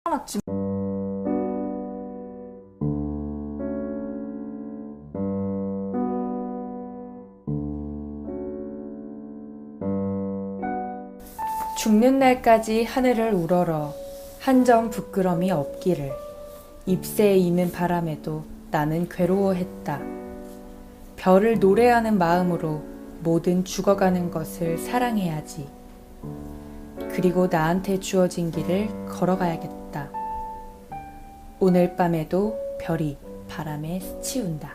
하나쯤. 죽는 날까지 하늘을 우러러 한 점 부끄럼이 없기를. 잎새에 이는 바람에도 나는 괴로워했다. 별을 노래하는 마음으로 모든 죽어가는 것을 사랑해야지. 그리고 나한테 주어진 길을 걸어가야겠다. 오늘 밤에도 별이 바람에 스치운다.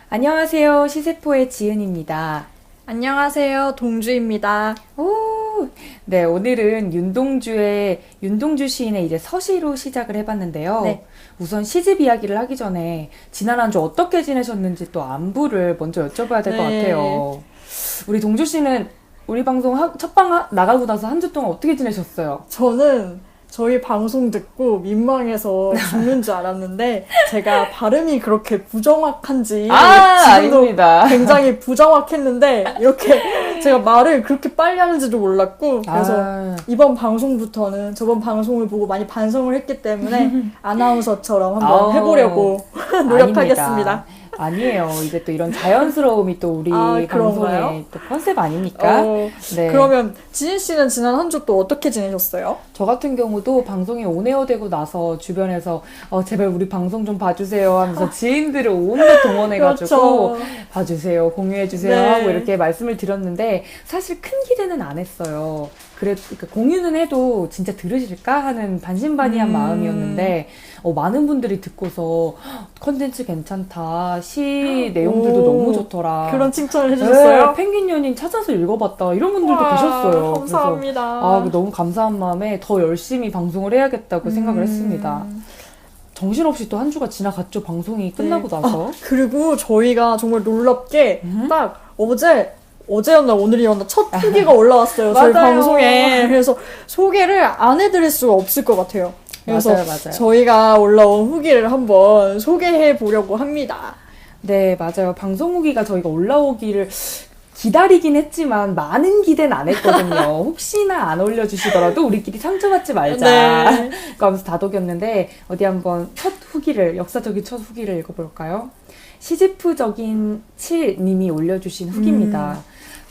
안녕하세요. 시세포의 지은입니다. 안녕하세요, 동주입니다. 네, 오늘은 윤동주 시인의 이제 서시로 시작을 해봤는데요. 네. 우선 시집 이야기를 하기 전에 지난 한 주 어떻게 지내셨는지 또 안부를 먼저 여쭤봐야 될 것 네. 같아요. 우리 동주 씨는 우리 방송 첫방 나가고 나서 한 주 동안 어떻게 지내셨어요? 저는 저희 방송 듣고 민망해서 죽는 줄 알았는데 제가 발음이 그렇게 부정확한지 지금도 아닙니다. 굉장히 부정확했는데 이렇게 제가 말을 그렇게 빨리 하는지도 몰랐고 그래서 이번 방송부터는 저번 방송을 보고 많이 반성을 했기 때문에 아나운서처럼 한번 해보려고 노력하겠습니다. 아니에요. 이제 또 이런 자연스러움이 또 우리 방송의 그런가요? 또 컨셉 아닙니까? 네. 그러면 지인 씨는 지난 한 주 또 어떻게 지내셨어요? 저 같은 경우도 방송이 온에어되고 나서 주변에서 제발 우리 방송 좀 봐주세요 하면서 지인들을 온데 동원해가지고 그렇죠. 봐주세요, 공유해주세요 네. 하고 이렇게 말씀을 드렸는데 사실 큰 기대는 안 했어요. 그러니까 공유는 해도 진짜 들으실까 하는 반신반의한 마음이었는데 많은 분들이 듣고서 컨텐츠 괜찮다, 시 내용들도 너무 좋더라. 그런 칭찬을 해주셨어요? 네, 펭귄 연인 찾아서 읽어봤다 이런 분들도 와, 계셨어요. 감사합니다. 그래서 너무 감사한 마음에 더 열심히 방송을 해야겠다고 생각을 했습니다. 정신없이 또 한 주가 지나갔죠. 방송이 끝나고 나서. 그리고 저희가 정말 놀랍게 딱 어제였나 오늘이었나 첫 후기가 올라왔어요. 저희 맞아요. 방송에. 그래서 소개를 안 해드릴 수가 없을 것 같아요. 그래서 맞아요. 저희가 올라온 후기를 한번 소개해 보려고 합니다. 네, 맞아요. 방송 후기가 저희가 올라오기를 기다리긴 했지만 많은 기대는 안 했거든요. 혹시나 안 올려주시더라도 우리끼리 상처받지 말자. 네. 하면서 다독였는데 어디 한번 역사적인 첫 후기를 읽어볼까요? 시지프적인 7님이 올려주신 후기입니다.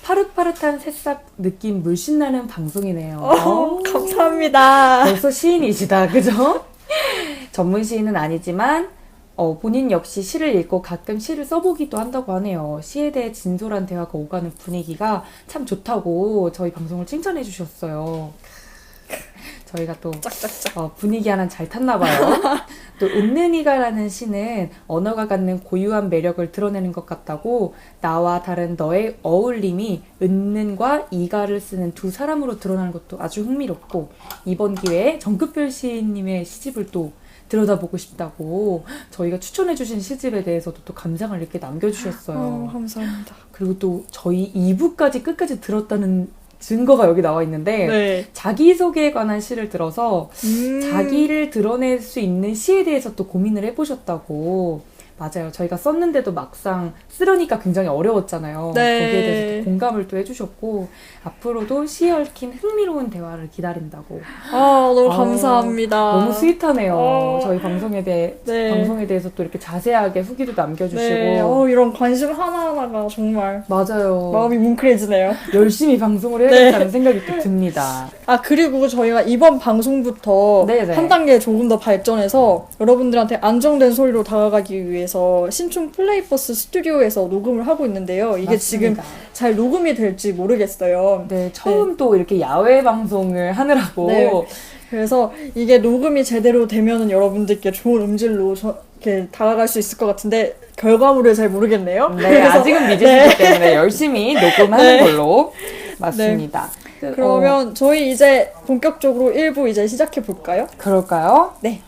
파릇파릇한 새싹 느낌 물씬 나는 방송이네요. 감사합니다. 벌써 시인이시다, 그죠? 전문 시인은 아니지만 본인 역시 시를 읽고 가끔 시를 써보기도 한다고 하네요. 시에 대해 진솔한 대화가 오가는 분위기가 참 좋다고 저희 방송을 칭찬해 주셨어요. 저희가 또 분위기 하나 잘 탔나 봐요. 또 은는이가라는 시는 언어가 갖는 고유한 매력을 드러내는 것 같다고 나와 다른 너의 어울림이 은는과 이가를 쓰는 두 사람으로 드러나는 것도 아주 흥미롭고 이번 기회에 정급별 시인님의 시집을 또 들여다보고 싶다고 저희가 추천해주신 시집에 대해서도 또 감상을 이렇게 남겨주셨어요. 감사합니다. 그리고 또 저희 2부까지 끝까지 들었다는 증거가 여기 나와 있는데 네. 자기소개에 관한 시를 들어서 자기를 드러낼 수 있는 시에 대해서 또 고민을 해보셨다고. 맞아요. 저희가 썼는데도 막상 쓰려니까 굉장히 어려웠잖아요. 네. 거기에 대해서 또 공감을 또 해주셨고 앞으로도 시에 얽힌 흥미로운 대화를 기다린다고. 너무 감사합니다. 너무 스윗하네요. 저희 방송에 대해서 또 이렇게 자세하게 후기도 남겨주시고. 네. 이런 관심 하나하나가 정말 맞아요. 마음이 뭉클해지네요. 열심히 방송을 해야겠다는 생각이 또 듭니다. 그리고 저희가 이번 방송부터 네네. 한 단계 조금 더 발전해서 여러분들한테 안정된 소리로 다가가기 위해서 신촌 플레이버스 스튜디오에서 녹음을 하고 있는데요. 이게 맞습니다. 지금 잘 녹음이 될지 모르겠어요. 네, 처음 또 이렇게 야외 방송을 하느라고. 네. 그래서 이게 녹음이 제대로 되면은 여러분들께 좋은 음질로 이렇게 다가갈 수 있을 것 같은데 결과물을 잘 모르겠네요. 네, 그래서 아직은 미지수이기 때문에 열심히 녹음하는 걸로. 맞습니다. 그러면 저희 이제 본격적으로 1부 이제 시작해 볼까요? 그럴까요? 네.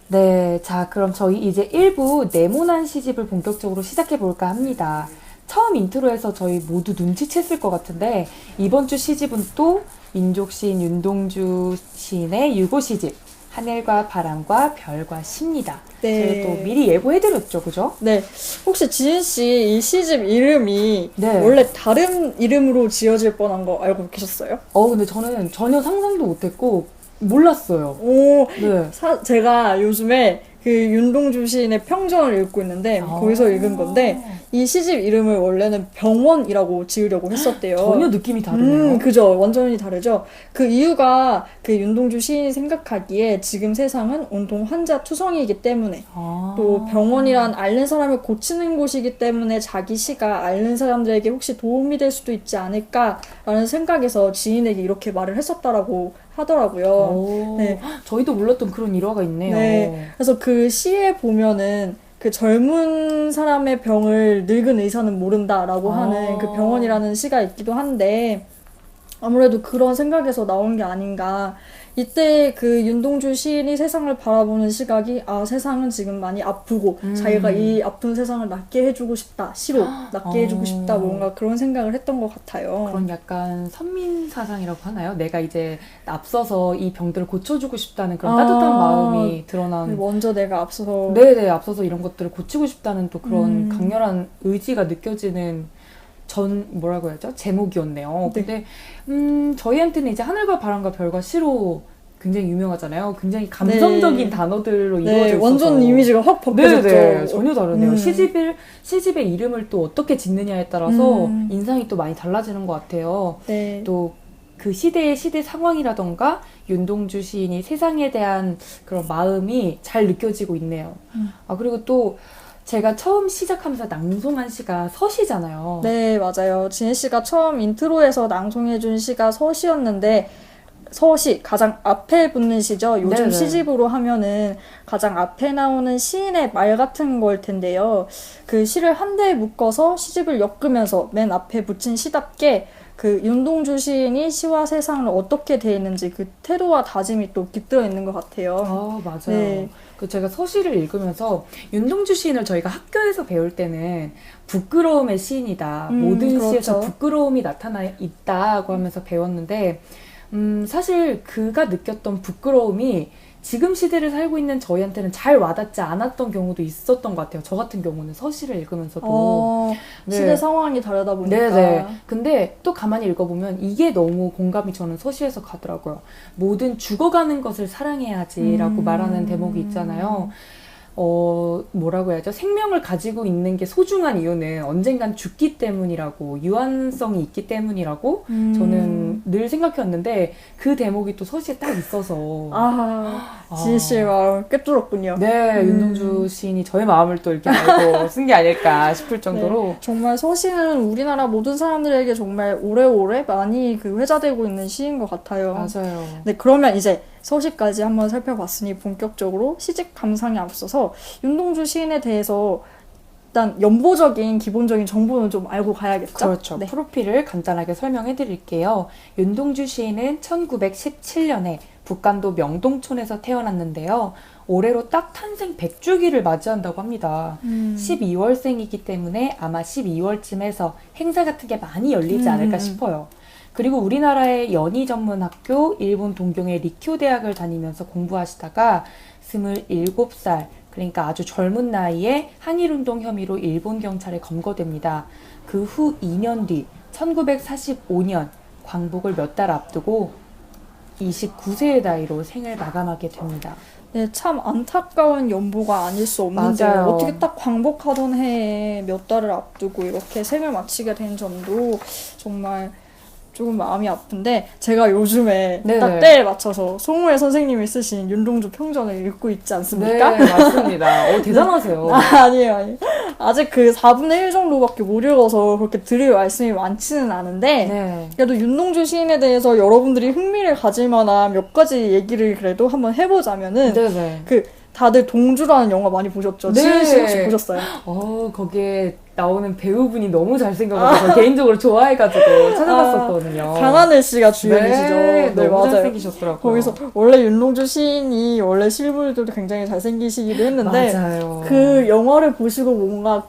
네, 자, 그럼 저희 이제 1부 네모난 시집을 본격적으로 시작해 볼까 합니다. 처음 인트로에서 저희 모두 눈치챘을 것 같은데 이번 주 시집은 또 민족 시인 윤동주 시인의 유고 시집 하늘과 바람과 별과 시입니다. 네. 제가 또 미리 예고해드렸죠, 그죠? 네. 혹시 지은 씨 이 시집 이름이 네. 원래 다른 이름으로 지어질 뻔한 거 알고 계셨어요? 근데 저는 전혀 상상도 못했고 몰랐어요. 오, 네. 제가 요즘에 그 윤동주 시인의 평전을 읽고 있는데 거기서 읽은 건데 이 시집 이름을 원래는 병원이라고 지으려고 했었대요. 전혀 느낌이 다르네요. 그죠. 완전히 다르죠. 그 이유가 그 윤동주 시인이 생각하기에 지금 세상은 온통 환자 투성이기 때문에 또 병원이란 앓는 사람을 고치는 곳이기 때문에 자기 시가 앓는 사람들에게 혹시 도움이 될 수도 있지 않을까라는 생각에서 지인에게 이렇게 말을 했었다라고 하더라고요. 네. 저희도 몰랐던 그런 일화가 있네요. 네. 그래서 그 시에 보면은 그 젊은 사람의 병을 늙은 의사는 모른다라고 하는 그 병원이라는 시가 있기도 한데 아무래도 그런 생각에서 나온 게 아닌가. 이때 그 윤동주 시인이 세상을 바라보는 시각이 세상은 지금 많이 아프고 자기가 이 아픈 세상을 낫게 해주고 싶다. 시로 낫게 해주고 싶다. 뭔가 그런 생각을 했던 것 같아요. 그런 약간 선민사상이라고 하나요? 내가 이제 앞서서 이 병들을 고쳐주고 싶다는 그런 따뜻한 마음이 드러난. 먼저 내가 앞서서. 네네, 앞서서 이런 것들을 고치고 싶다는 또 그런 강렬한 의지가 느껴지는 뭐라고 해야죠? 제목이었네요. 네. 근데, 저희한테는 이제 하늘과 바람과 별과 시로 굉장히 유명하잖아요. 굉장히 감성적인 단어들로 이루어져 있어서. 완전 이미지가 확 바뀌었죠. 네네, 전혀 다르네요. 시집의 이름을 또 어떻게 짓느냐에 따라서 인상이 또 많이 달라지는 것 같아요. 네. 또 그 시대 상황이라던가 윤동주 시인이 세상에 대한 그런 마음이 잘 느껴지고 있네요. 그리고 또 제가 처음 시작하면서 낭송한 시가 서시잖아요. 네, 맞아요. 지은 씨가 처음 인트로에서 낭송해준 시가 서시였는데 서시, 가장 앞에 붙는 시죠. 요즘 네네. 시집으로 하면은 가장 앞에 나오는 시인의 말 같은 걸 텐데요. 그 시를 한데 묶어서 시집을 엮으면서 맨 앞에 붙인 시답게 그 윤동주 시인이 시와 세상을 어떻게 대했는지 그 태도와 다짐이 또 깃들어 있는 것 같아요. 맞아요. 네. 제가 서시를 읽으면서 윤동주 시인을 저희가 학교에서 배울 때는 부끄러움의 시인이다. 모든 그렇죠. 시에서 부끄러움이 나타나 있다고 하면서 배웠는데 사실 그가 느꼈던 부끄러움이 지금 시대를 살고 있는 저희한테는 잘 와닿지 않았던 경우도 있었던 것 같아요. 저 같은 경우는 서시를 읽으면서도. 네. 시대 상황이 다르다 보니까. 네네. 근데 또 가만히 읽어보면 이게 너무 공감이 저는 서시에서 가더라고요. 모든 죽어가는 것을 사랑해야지라고 말하는 대목이 있잖아요. 뭐라고 해야죠? 생명을 가지고 있는 게 소중한 이유는 언젠간 죽기 때문이라고, 유한성이 있기 때문이라고 저는 늘 생각해왔는데 그 대목이 또 서시에 딱 있어서. 지은 씨의 마음을 꿰뚫었군요. 네, 윤동주 시인이 저의 마음을 또 이렇게 알고 쓴 게 아닐까 싶을 정도로. 네, 정말 서시는 우리나라 모든 사람들에게 정말 오래오래 많이 그 회자되고 있는 시인 것 같아요. 맞아요. 네, 그러면 이제 서시까지 한번 살펴봤으니 본격적으로 시집 감상에 앞서서 윤동주 시인에 대해서 일단 연보적인 기본적인 정보는 좀 알고 가야겠죠? 그렇죠. 네. 프로필을 간단하게 설명해 드릴게요. 윤동주 시인은 1917년에 북간도 명동촌에서 태어났는데요. 올해로 딱 탄생 100주기를 맞이한다고 합니다. 12월생이기 때문에 아마 12월쯤에서 행사 같은 게 많이 열리지 않을까 싶어요. 그리고 우리나라의 연희 전문 학교, 일본 동경의 리쿄 대학을 다니면서 공부하시다가 27살, 그러니까 아주 젊은 나이에 한일운동 혐의로 일본 경찰에 검거됩니다. 그 후 2년 뒤 1945년 광복을 몇 달 앞두고 29세의 나이로 생을 마감하게 됩니다. 네, 참 안타까운 연보가 아닐 수 없는데 맞아요. 어떻게 딱 광복하던 해에 몇 달을 앞두고 이렇게 생을 마치게 된 점도 정말 조금 마음이 아픈데 제가 요즘에 네네. 딱 때에 맞춰서 송우회 선생님이 쓰신 윤동주 평전을 읽고 있지 않습니까? 네, 맞습니다. 대단하세요. 아니에요. 아직 그 4분의 1 정도밖에 못 읽어서 그렇게 드릴 말씀이 많지는 않은데 네. 그래도 윤동주 시인에 대해서 여러분들이 흥미를 가질 만한 몇 가지 얘기를 그래도 한번 해보자면은 네네. 그 다들 동주라는 영화 많이 보셨죠? 네. 지은 씨 혹시 보셨어요? 거기에 나오는 배우분이 너무 잘생겨서 개인적으로 좋아해가지고 찾아봤었거든요. 강하늘 씨가 주연이시죠? 네, 너무 맞아요. 잘생기셨더라고요. 거기서 원래 윤동주 시인이 원래 실물들도 굉장히 잘생기시기도 했는데 맞아요. 그 영화를 보시고 뭔가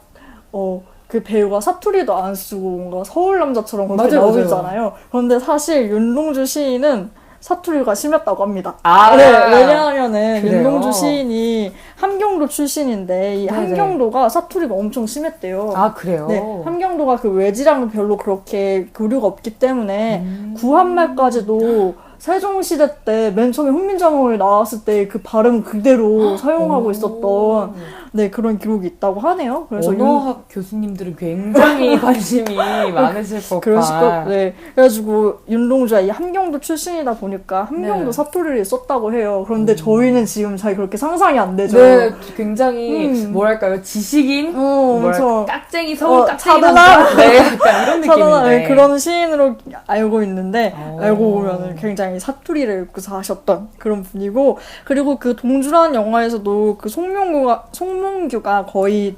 그 배우가 사투리도 안 쓰고 뭔가 서울 남자처럼 그렇게 맞아요, 나오잖아요. 그런데 사실 윤동주 시인은 사투리가 심했다고 합니다. 아, 네, 왜냐하면은 그래요? 윤동주 시인이 함경도 출신인데 이 네네. 함경도가 사투리가 엄청 심했대요. 아, 그래요? 네, 함경도가 그 외지랑 별로 그렇게 교류가 없기 때문에 구한말까지도 세종시대 때 맨 처음에 훈민정음을 나왔을 때 그 발음 그대로 사용하고 있었던 네, 그런 기록이 있다고 하네요. 그래서 언어학 교수님들은 굉장히 관심이 많으실 법한. 그러실 거, 네. 그래가지고 윤동주가 이 함경도 출신이다 보니까 함경도 네. 사투리를 썼다고 해요. 그런데 저희는 지금 잘 그렇게 상상이 안 되죠. 네, 굉장히 뭐랄까요, 지식인, 그쵸. 깍쟁이, 서울 깍쟁이 차드나? 남자? 네, 약간 이런 차단아, 느낌인데. 네, 그런 시인으로 알고 있는데 오. 알고 보면은 굉장히 사투리를 구사하셨던 그런 분이고, 그리고 그 동주라는 영화에서도 그 송몽규가 거의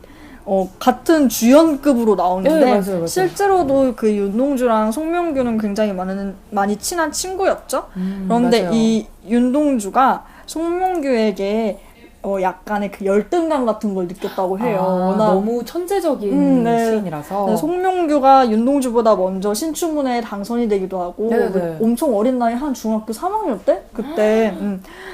같은 주연급으로 나오는데 네, 맞아요. 실제로도 그 윤동주랑 송명규는 굉장히 많이 친한 친구였죠. 그런데 맞아요. 이 윤동주가 송명규에게 약간의 그 열등감 같은 걸 느꼈다고 해요. 워낙 너무 천재적인 네. 시인이라서. 네, 송명규가 윤동주보다 먼저 신춘문예에 당선이 되기도 하고 네네. 엄청 어린 나이 한 중학교 3학년 때? 그때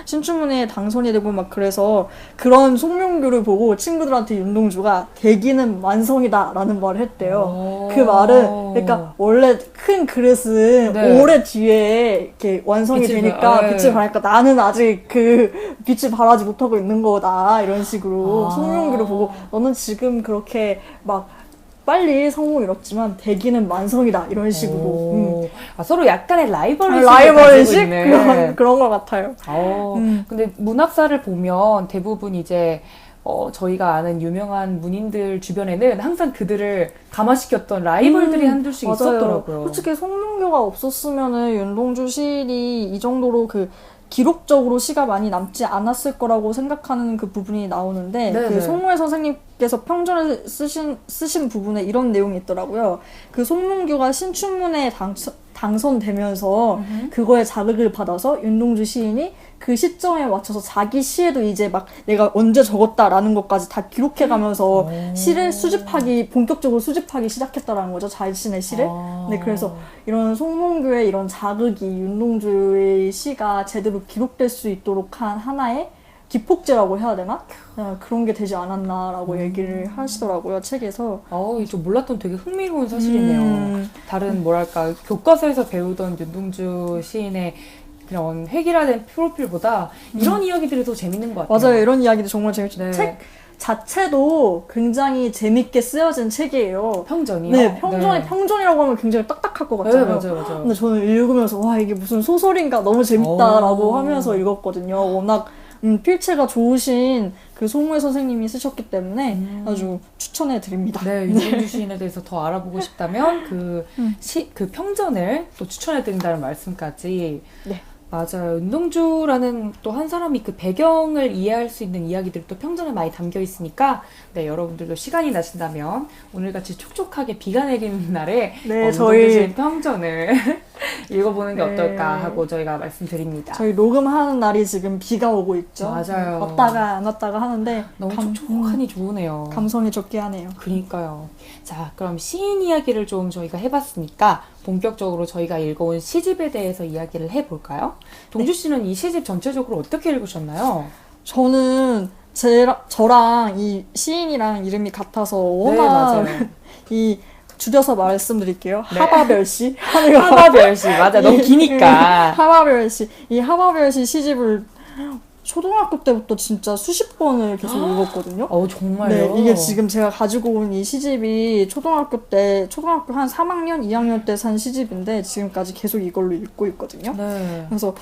신춘문예에 당선이 되고 막 그래서 그런 송명규를 보고 친구들한테 윤동주가 대기는 완성이다 라는 말을 했대요. 그 말은 그러니까 원래 큰 그릇은 네. 오래 뒤에 이렇게 완성이 빛을 되니까 네. 빛을 발하니까 나는 아직 그 빛을 발하지 못하고 있는 거다 이런 식으로 송명규를 보고 너는 지금 그렇게 막 빨리 성공 이뤘지만 대기는 만성이다 이런 식으로 서로 약간의 라이벌의식을 라이벌식 가지고 있는. 그런 것 같아요. 근데 문학사를 보면 대부분 이제 저희가 아는 유명한 문인들 주변에는 항상 그들을 감화시켰던 라이벌들이 한둘씩 맞아요. 있었더라고요. 솔직히 송명규가 없었으면은 윤동주 시인이 이 정도로 그 기록적으로 시가 많이 남지 않았을 거라고 생각하는 그 부분이 나오는데 네네. 그 송무회 선생님께서 평전을 쓰신 부분에 이런 내용이 있더라고요. 그 송문규가 신춘문예에 당선되면서 그거에 자극을 받아서 윤동주 시인이 그 시점에 맞춰서 자기 시에도 이제 막 내가 언제 적었다라는 것까지 다 기록해가면서 시를 본격적으로 수집하기 시작했다라는 거죠. 자신의 시를. 네, 그래서 이런 송문규의 이런 자극이 윤동주의 시가 제대로 기록될 수 있도록 한 하나의 기폭제라고 해야 되나? 그런 게 되지 않았나라고 얘기를 하시더라고요, 책에서. 좀 몰랐던 되게 흥미로운 사실이네요. 다른 뭐랄까 교과서에서 배우던 윤동주 시인의 그런 획일화된 프로필보다 이런 이야기들이 더 재밌는 것 같아요. 맞아요, 이런 이야기도 정말 재밌죠. 네. 책 자체도 굉장히 재밌게 쓰여진 책이에요. 평전이요? 네, 평전이라고 하면 굉장히 딱딱할 것 같잖아요. 네, 맞아요. 근데 저는 읽으면서 와 이게 무슨 소설인가 너무 재밌다라고 하면서 읽었거든요. 워낙 필체가 좋으신 그 송무회 선생님이 쓰셨기 때문에 아주 추천해 드립니다. 네, 윤동주 시인에 대해서 더 알아보고 싶다면 그 평전을 또 추천해 드린다는 말씀까지. 네. 맞아요. 윤동주라는 또 한 사람이 그 배경을 이해할 수 있는 이야기들이 또 평전에 많이 담겨 있으니까 네, 여러분들도 시간이 나신다면 오늘같이 촉촉하게 비가 내리는 날에 윤동주 시인 평전을 읽어보는 게 어떨까 하고 저희가 말씀드립니다. 저희 녹음하는 날이 지금 비가 오고 있죠. 맞아요. 왔다가 안 왔다가 하는데 너무 촉촉하니 좋으네요. 감성이 좋게 하네요. 그러니까요. 자, 그럼 시인 이야기를 좀 저희가 해봤으니까 본격적으로 저희가 읽어온 시집에 대해서 이야기를 해볼까요? 동주 씨는 이 시집 전체적으로 어떻게 읽으셨나요? 저는 저랑 이 시인이랑 이름이 같아서 워낙 이 줄여서 말씀드릴게요. 네. 하바별시. 하바별시. 맞아. 너무 기니까. 하바별시. 이 하바별시 시집을 초등학교 때부터 진짜 수십 번을 계속 읽었거든요. 정말요? 네, 이게 지금 제가 가지고 온 이 시집이 초등학교 한 3학년, 2학년 때 산 시집인데 지금까지 계속 이걸로 읽고 있거든요. 네. 그래서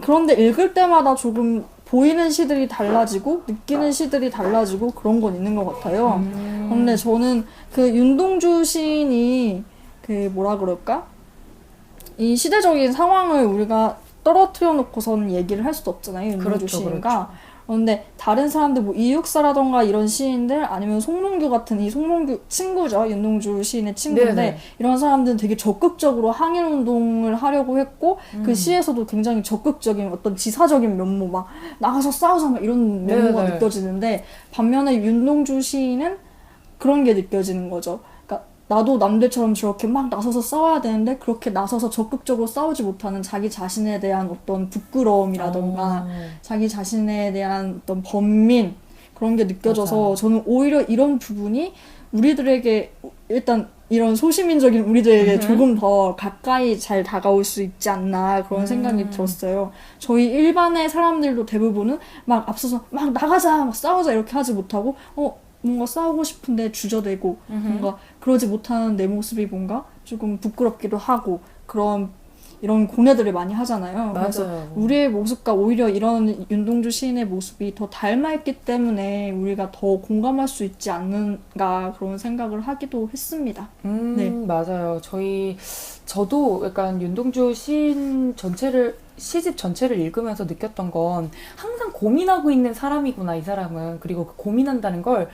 그런데 읽을 때마다 조금 보이는 시들이 달라지고 느끼는 시들이 달라지고 그런 건 있는 것 같아요. 근데 저는 그 윤동주 시인이 그 뭐라 그럴까? 이 시대적인 상황을 우리가 떨어뜨려 놓고서는 얘기를 할 수도 없잖아요. 윤동주 시인가. 그런데 다른 사람들 뭐 이육사라던가 이런 시인들 아니면 송몽규 같은 송몽규 친구죠. 윤동주 시인의 친구인데 네네. 이런 사람들은 되게 적극적으로 항일운동을 하려고 했고 그 시에서도 굉장히 적극적인 어떤 지사적인 면모 막 나가서 싸우자 막 이런 면모가 느껴지는데 반면에 윤동주 시인은 그런 게 느껴지는 거죠. 그러니까 나도 남들처럼 저렇게 막 나서서 싸워야 되는데 그렇게 나서서 적극적으로 싸우지 못하는 자기 자신에 대한 어떤 부끄러움이라던가 자기 자신에 대한 어떤 번민 그런 게 느껴져서 맞아요. 저는 오히려 이런 부분이 우리들에게 일단 이런 소시민적인 우리들에게 조금 더 가까이 잘 다가올 수 있지 않나 그런 생각이 들었어요. 저희 일반의 사람들도 대부분은 막 앞서서 막 나가자, 막 싸우자 이렇게 하지 못하고 뭔가 싸우고 싶은데 주저되고 뭔가 그러지 못하는 내 모습이 뭔가 조금 부끄럽기도 하고 이런 고뇌들을 많이 하잖아요. 그래서 맞아요. 우리의 모습과 오히려 이런 윤동주 시인의 모습이 더 닮아있기 때문에 우리가 더 공감할 수 있지 않는가 그런 생각을 하기도 했습니다. 네. 맞아요. 저도 약간 윤동주 시집 전체를 읽으면서 느꼈던 건 항상 고민하고 있는 사람이구나, 이 사람은. 그리고 그 고민한다는 걸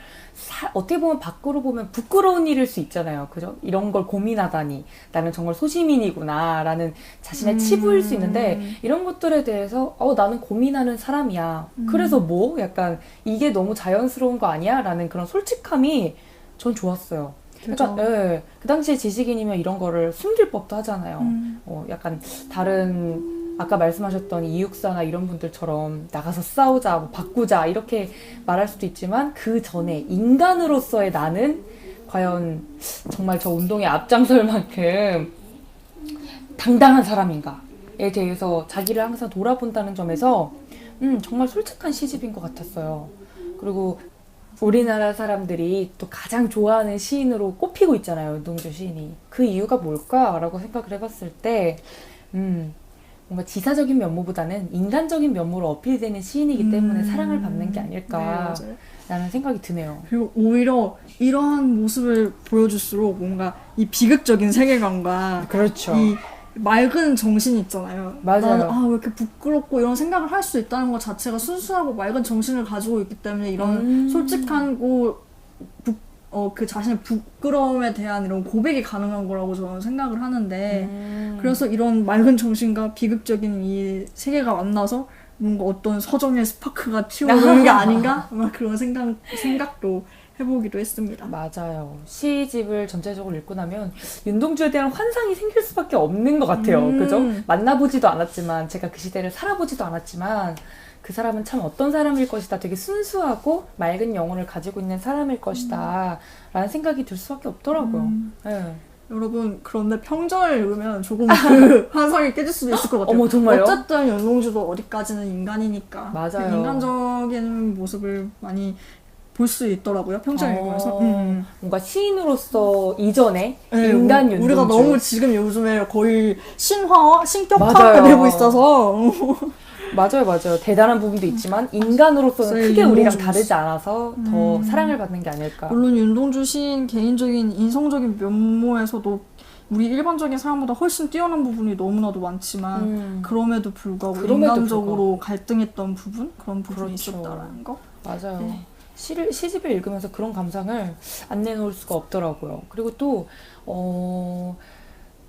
어떻게 보면 밖으로 보면 부끄러운 일일 수 있잖아요. 그죠? 이런 걸 고민하다니. 나는 정말 소시민이구나. 라는 자신의 치부일 수 있는데, 이런 것들에 대해서, 나는 고민하는 사람이야. 그래서 뭐? 약간, 이게 너무 자연스러운 거 아니야? 라는 그런 솔직함이 전 좋았어요. 그죠. 네, 그 당시에 지식인이면 이런 거를 숨길 법도 하잖아요. 약간 다른 아까 말씀하셨던 이육사나 이런 분들처럼 나가서 싸우자, 뭐 바꾸자 이렇게 말할 수도 있지만 그 전에 인간으로서의 나는 과연 정말 저 운동에 앞장설 만큼 당당한 사람인가에 대해서 자기를 항상 돌아본다는 점에서 정말 솔직한 시집인 것 같았어요. 그리고 우리나라 사람들이 또 가장 좋아하는 시인으로 꼽히고 있잖아요, 윤동주 시인이. 그 이유가 뭘까라고 생각을 해봤을 때 뭔가 지사적인 면모보다는 인간적인 면모로 어필되는 시인이기 때문에 사랑을 받는 게 아닐까라는 생각이 드네요. 그리고 오히려 이러한 모습을 보여줄수록 뭔가 이 비극적인 세계관과 그렇죠. 이 맑은 정신이 있잖아요. 맞아요. 나는 왜 이렇게 부끄럽고 이런 생각을 할 수 있다는 것 자체가 순수하고 맑은 정신을 가지고 있기 때문에 이런 솔직하고 그 자신의 부끄러움에 대한 이런 고백이 가능한 거라고 저는 생각을 하는데 그래서 이런 맑은 정신과 비극적인 이 세계가 만나서 뭔가 어떤 서정의 스파크가 튀어오르는 게 아닌가? 막 그런 생각도 해보기도 했습니다. 맞아요. 시집을 전체적으로 읽고 나면 윤동주에 대한 환상이 생길 수밖에 없는 것 같아요. 그죠? 만나보지도 않았지만, 제가 그 시대를 살아보지도 않았지만, 그 사람은 참 어떤 사람일 것이다. 되게 순수하고 맑은 영혼을 가지고 있는 사람일 것이다. 라는 생각이 들 수밖에 없더라고요. 네. 여러분, 그런데 평전을 읽으면 조금 그 환상이 깨질 수도 있을 것 같아요. 어머, 정말요? 어쨌든 윤동주도 어디까지는 인간이니까. 맞아요. 그 인간적인 모습을 많이 볼 수 있더라고요. 평전을 읽으면서. 뭔가 시인으로서 이전에 네, 인간 윤동주. 우리가 너무 지금 요즘에 거의 신격화가 되고 있어서. 맞아요. 대단한 부분도 있지만 인간으로서는 크게 우리랑 다르지 않아서 더 사랑을 받는 게 아닐까. 물론 윤동주 시인 개인적인 인성적인 면모에서도 우리 일반적인 사람보다 훨씬 뛰어난 부분이 너무나도 많지만 그럼에도 불구하고 인간적으로 갈등했던 부분? 그런 부분이 있었다라는 거? 맞아요. 네. 시집을 읽으면서 그런 감상을 안 내놓을 수가 없더라고요. 그리고 또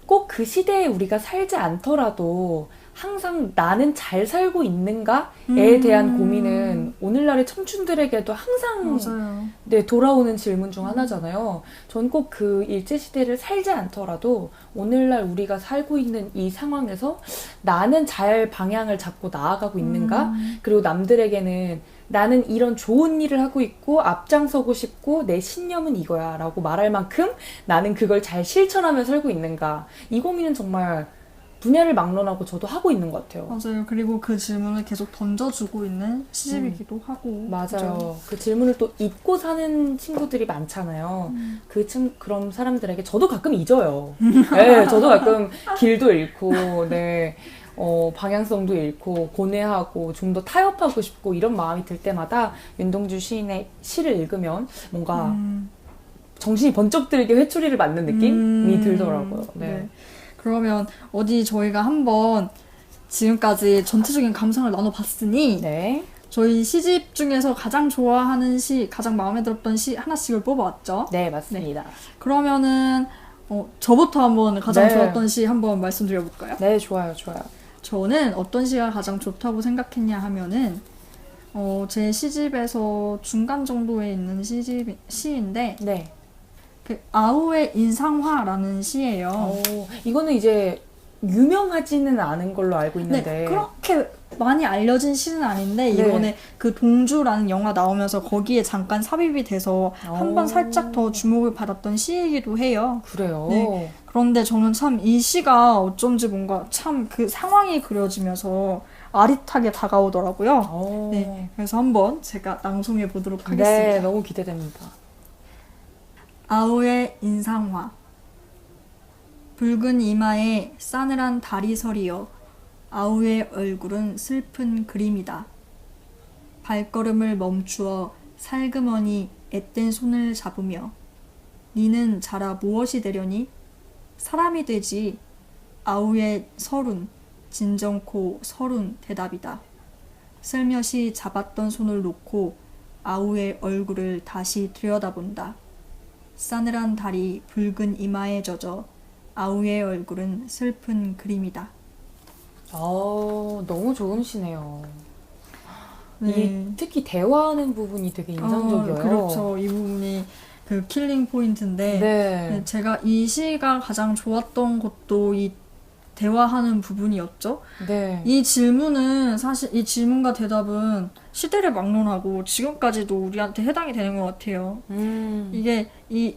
꼭 그 시대에 우리가 살지 않더라도 항상 나는 잘 살고 있는가에 대한 고민은 오늘날의 청춘들에게도 항상 돌아오는 질문 중 하나잖아요. 전 꼭 그 일제시대를 살지 않더라도 오늘날 우리가 살고 있는 이 상황에서 나는 잘 방향을 잡고 나아가고 있는가? 그리고 남들에게는 나는 이런 좋은 일을 하고 있고 앞장서고 싶고 내 신념은 이거야 라고 말할 만큼 나는 그걸 잘 실천하며 살고 있는가? 이 고민은 정말 분야를 막론하고 저도 하고 있는 것 같아요. 맞아요. 그리고 그 질문을 계속 던져주고 있는 시집이기도 하고. 맞아요. 그렇죠? 그 질문을 또 잊고 사는 친구들이 많잖아요. 그런 사람들에게 저도 가끔 잊어요. 네, 저도 가끔 길도 잃고, 네, 방향성도 잃고, 고뇌하고, 좀 더 타협하고 싶고, 이런 마음이 들 때마다 윤동주 시인의 시를 읽으면 뭔가 정신이 번쩍 들게 회초리를 맞는 느낌이 들더라고요. 네. 그러면 어디 저희가 한번 지금까지 전체적인 감상을 나눠봤으니 네. 저희 시집 중에서 가장 좋아하는 시, 가장 마음에 들었던 시 하나씩을 뽑아왔죠. 네, 맞습니다. 네. 그러면은 저부터 한번 가장 좋았던 시 한번 말씀드려볼까요? 네, 좋아요. 저는 어떤 시가 가장 좋다고 생각했냐 하면은 제 시집에서 중간 정도에 있는 시인데 네. 그 아우의 인상화라는 시예요. 이거는 이제 유명하지는 않은 걸로 알고 있는데. 네, 그렇게 많이 알려진 시는 아닌데 네. 이번에 그 동주라는 영화 나오면서 거기에 잠깐 삽입이 돼서 한 번 살짝 더 주목을 받았던 시이기도 해요. 그래요? 네. 그런데 저는 참 이 시가 어쩐지 뭔가 참 그 상황이 그려지면서 아릿하게 다가오더라고요. 네, 그래서 한번 제가 낭송해 보도록 하겠습니다. 네, 너무 기대됩니다. 아우의 인상화. 붉은 이마에 싸늘한 다리 서리여 아우의 얼굴은 슬픈 그림이다. 발걸음을 멈추어 살그머니 앳된 손을 잡으며 니는 자라 무엇이 되려니? 사람이 되지. 아우의 서룬, 진정코 서룬 대답이다. 슬며시 잡았던 손을 놓고 아우의 얼굴을 다시 들여다본다. 싸늘한 다리 붉은 이마에 젖어 아우의 얼굴은 슬픈 그림이다. 너무 좋은 시네요. 네. 특히 대화하는 부분이 되게 인상적이에요. 그렇죠. 이 부분이 그 킬링 포인트인데 네. 제가 이 시가 가장 좋았던 것도 이 대화하는 부분이었죠. 네. 이 질문은 사실 이 질문과 대답은 시대를 막론하고 지금까지도 우리한테 해당이 되는 것 같아요. 이게 이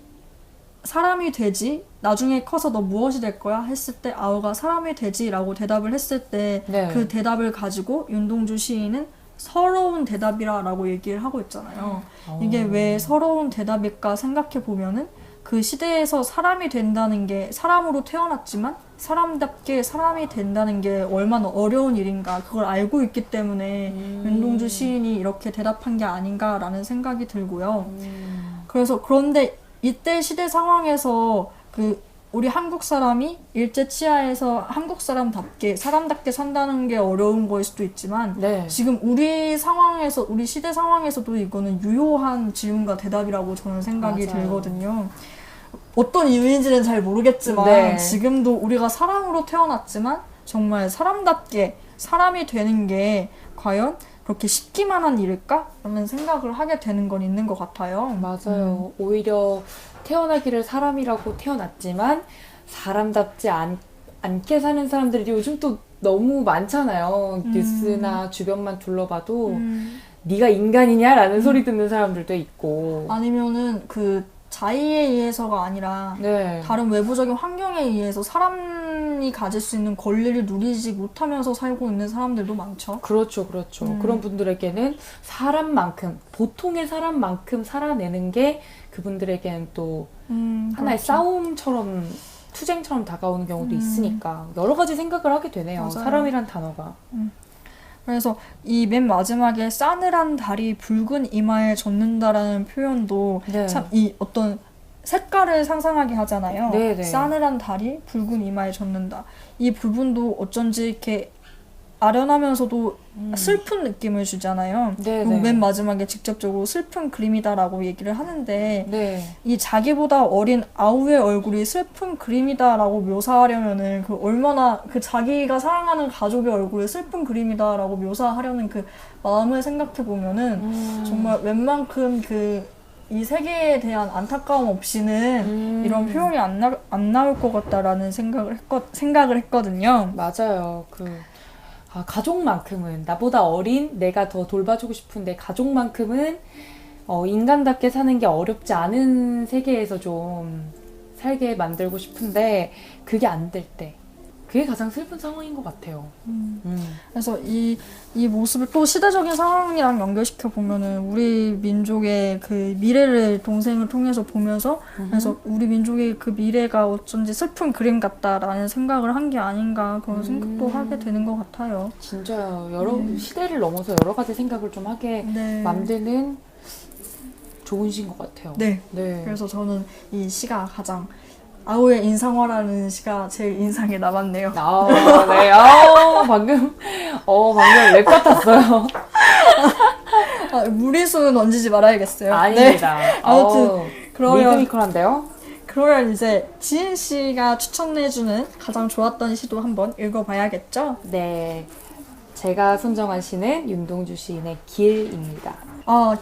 사람이 되지? 나중에 커서 너 무엇이 될 거야? 했을 때 아우가 사람이 되지? 라고 대답을 했을 때 그 네. 대답을 가지고 윤동주 시인은 서러운 대답이라 라고 얘기를 하고 있잖아요. 이게 왜 서러운 대답일까 생각해 보면은 그 시대에서 사람이 된다는 게 사람으로 태어났지만 사람답게 사람이 된다는 게 얼마나 어려운 일인가 그걸 알고 있기 때문에 윤동주 시인이 이렇게 대답한 게 아닌가라는 생각이 들고요. 그래서 그런데 이때 시대 상황에서 그 우리 한국 사람이 일제 치하에서 한국 사람답게 사람답게 산다는 게 어려운 거일 수도 있지만 네. 지금 우리 상황에서 우리 시대 상황에서도 이거는 유효한 질문과 대답이라고 저는 생각이 맞아요. 들거든요. 어떤 이유인지는 잘 모르겠지만 네. 지금도 우리가 사람으로 태어났지만 정말 사람답게 사람이 되는 게 과연 그렇게 쉽기만 한 일일까? 라는 생각을 하게 되는 건 있는 것 같아요. 맞아요. 오히려 태어나기를 사람이라고 태어났지만 사람답지 않게 사는 사람들이 요즘 또 너무 많잖아요. 뉴스나 주변만 둘러봐도 네가 인간이냐라는 소리 듣는 사람들도 있고 아니면은 그 자의에 의해서가 아니라 네. 다른 외부적인 환경에 의해서 사람이 가질 수 있는 권리를 누리지 못하면서 살고 있는 사람들도 많죠. 그렇죠. 그런 분들에게는 사람만큼, 보통의 사람만큼 살아내는 게 그분들에게는 또 하나의 그렇죠. 싸움처럼, 투쟁처럼 다가오는 경우도 있으니까 여러 가지 생각을 하게 되네요. 맞아요. 사람이란 단어가. 그래서 이 맨 마지막에 싸늘한 다리 붉은 이마에 젖는다라는 표현도 네. 참 이 어떤 색깔을 상상하게 하잖아요. 네네. 싸늘한 다리 붉은 이마에 젖는다. 이 부분도 어쩐지 이렇게 아련하면서도 슬픈 느낌을 주잖아요. 네네. 그리고 맨 마지막에 직접적으로 슬픈 그림이다라고 얘기를 하는데 네. 이 자기보다 어린 아우의 얼굴이 슬픈 그림이다라고 묘사하려면은 그 얼마나 그 자기가 사랑하는 가족의 얼굴이 슬픈 그림이다라고 묘사하려는 그 마음을 생각해 보면은 정말 웬만큼 그 이 세계에 대한 안타까움 없이는 이런 표현이 안 나올 것 같다라는 생각을 했거든요. 맞아요. 가족만큼은 나보다 어린 내가 더 돌봐주고 싶은데 가족만큼은 인간답게 사는 게 어렵지 않은 세계에서 좀 살게 만들고 싶은데 그게 안 될 때 그게 가장 슬픈 상황인 것 같아요. 그래서 이 모습을 또 시대적인 상황이랑 연결시켜 보면은 우리 민족의 그 미래를 동생을 통해서 보면서 그래서 우리 민족의 그 미래가 어쩐지 슬픈 그림 같다라는 생각을 한 게 아닌가 그런 생각도 하게 되는 것 같아요. 진짜요. 여러 시대를 넘어서 여러 가지 생각을 좀 하게 네. 만드는 좋은 시인 것 같아요. 네. 그래서 저는 이 시가 가장 아우의 인상화라는 시가 제일 인상에 남았네요. 네. 방금 랩 같았어요. 무리수는 얹지 말아야겠어요. 아닙니다. 네. 아무튼 그러면 리드미컬한데요? 그러면 이제 지은 씨가 추천해주는 가장 좋았던 시도 한번 읽어봐야겠죠? 네. 제가 선정한 시는 윤동주 시인의 길입니다.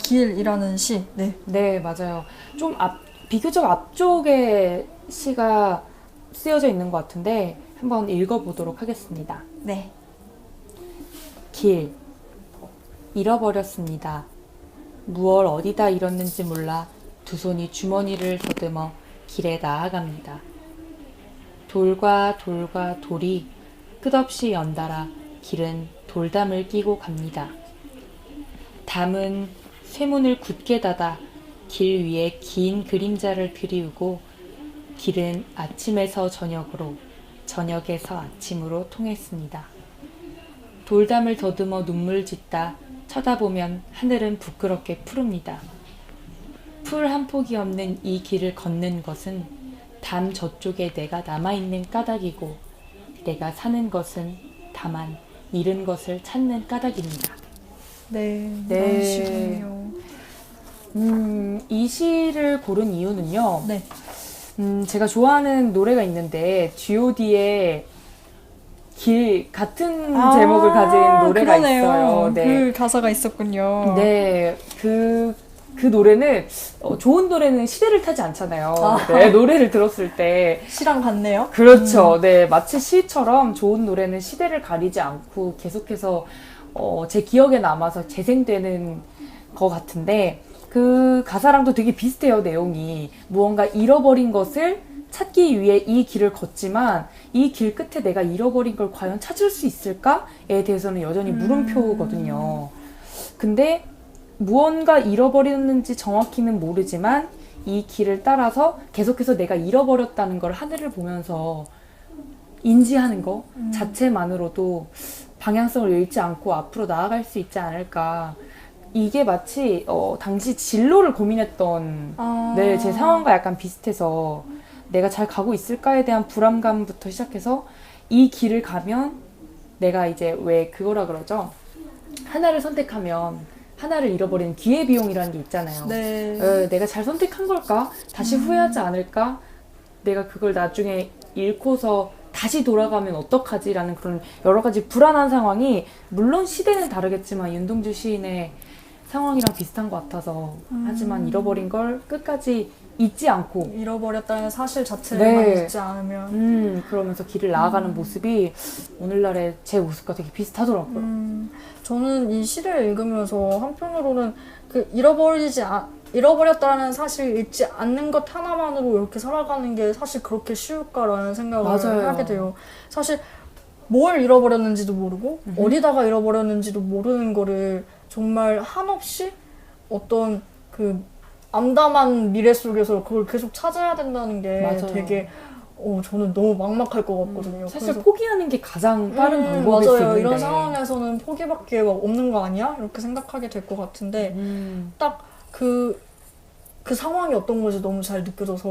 길이라는 시. 네. 네, 맞아요. 좀 비교적 앞쪽에 시가 쓰여져 있는 것 같은데 한번 읽어보도록 하겠습니다. 네. 길. 잃어버렸습니다. 무얼 어디다 잃었는지 몰라 두 손이 주머니를 더듬어 길에 나아갑니다. 돌과 돌과 돌이 끝없이 연달아 길은 돌담을 끼고 갑니다. 담은 쇠문을 굳게 닫아 길 위에 긴 그림자를 드리우고 길은 아침에서 저녁으로, 저녁에서 아침으로 통했습니다. 돌담을 더듬어 눈물 짓다 쳐다보면 하늘은 부끄럽게 푸릅니다. 풀 한 폭이 없는 이 길을 걷는 것은 담 저쪽에 내가 남아있는 까닭이고 내가 사는 것은 다만 잃은 것을 찾는 까닭입니다. 네. 네. 이런 시군요. 이 시를 고른 이유는요. 네. 제가 좋아하는 노래가 있는데 G.O.D의 길 같은 제목을 가진 노래가 그러네요. 있어요. 네. 그 가사가 있었군요. 네, 그 노래는 좋은 노래는 시대를 타지 않잖아요. 네, 노래를 들었을 때 시랑 같네요. 그렇죠. 네, 마치 시처럼 좋은 노래는 시대를 가리지 않고 계속해서 제 기억에 남아서 재생되는 것 같은데 그 가사랑도 되게 비슷해요. 내용이 무언가 잃어버린 것을 찾기 위해 이 길을 걷지만 이 길 끝에 내가 잃어버린 걸 과연 찾을 수 있을까에 대해서는 여전히 물음표거든요. 근데 무언가 잃어버렸는지 정확히는 모르지만 이 길을 따라서 계속해서 내가 잃어버렸다는 걸 하늘을 보면서 인지하는 거 자체만으로도 방향성을 잃지 않고 앞으로 나아갈 수 있지 않을까. 이게 마치 당시 진로를 고민했던 네, 제 상황과 약간 비슷해서 내가 잘 가고 있을까에 대한 불안감부터 시작해서 이 길을 가면 내가 이제 왜 그거라 그러죠? 하나를 선택하면 하나를 잃어버리는 기회비용이라는 게 있잖아요. 네. 내가 잘 선택한 걸까? 다시 후회하지 않을까? 내가 그걸 나중에 잃고서 다시 돌아가면 어떡하지라는 그런 여러 가지 불안한 상황이 물론 시대는 다르겠지만 윤동주 시인의 상황이랑 비슷한 것 같아서 하지만 잃어버린 걸 끝까지 잊지 않고 잃어버렸다는 사실 자체만 네. 잊지 않으면 그러면서 길을 나아가는 모습이 오늘날의 제 모습과 되게 비슷하더라고요. 저는 이 시를 읽으면서 한편으로는 그 잃어버렸다는 사실 잊지 않는 것 하나만으로 이렇게 살아가는 게 사실 그렇게 쉬울까라는 생각을 맞아요. 하게 돼요. 사실 뭘 잃어버렸는지도 모르고 어디다가 잃어버렸는지도 모르는 거를 정말 한없이 어떤 그 암담한 미래 속에서 그걸 계속 찾아야 된다는 게 맞아요. 되게 저는 너무 막막할 것 같거든요. 사실 그래서 포기하는 게 가장 빠른 방법일 수 맞아요. 있는데 이런 상황에서는 포기밖에 막 없는 거 아니야? 이렇게 생각하게 될 것 같은데 딱 그 상황이 어떤 건지 너무 잘 느껴져서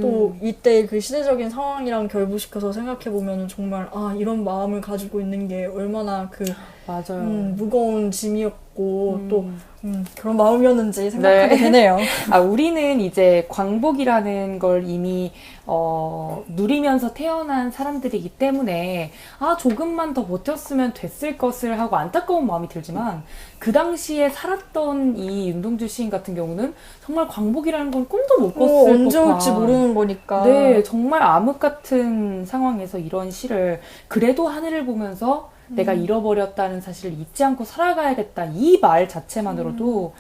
또 이때 그 시대적인 상황이랑 결부시켜서 생각해보면 정말 이런 마음을 가지고 있는 게 얼마나 그 맞아요. 무거운 짐이었고 또 그런 마음이었는지 생각하게 되네요. 우리는 이제 광복이라는 걸 이미 누리면서 태어난 사람들이기 때문에 조금만 더 버텼으면 됐을 것을 하고 안타까운 마음이 들지만 그 당시에 살았던 이 윤동주 시인 같은 경우는 정말 광복이라는 건 꿈도 못 꿨을 언제 법한 올지 모르는 거니까. 네, 정말 암흑 같은 상황에서 이런 시를 그래도 하늘을 보면서 내가 잃어버렸다는 사실을 잊지 않고 살아가야겠다 이 말 자체만으로도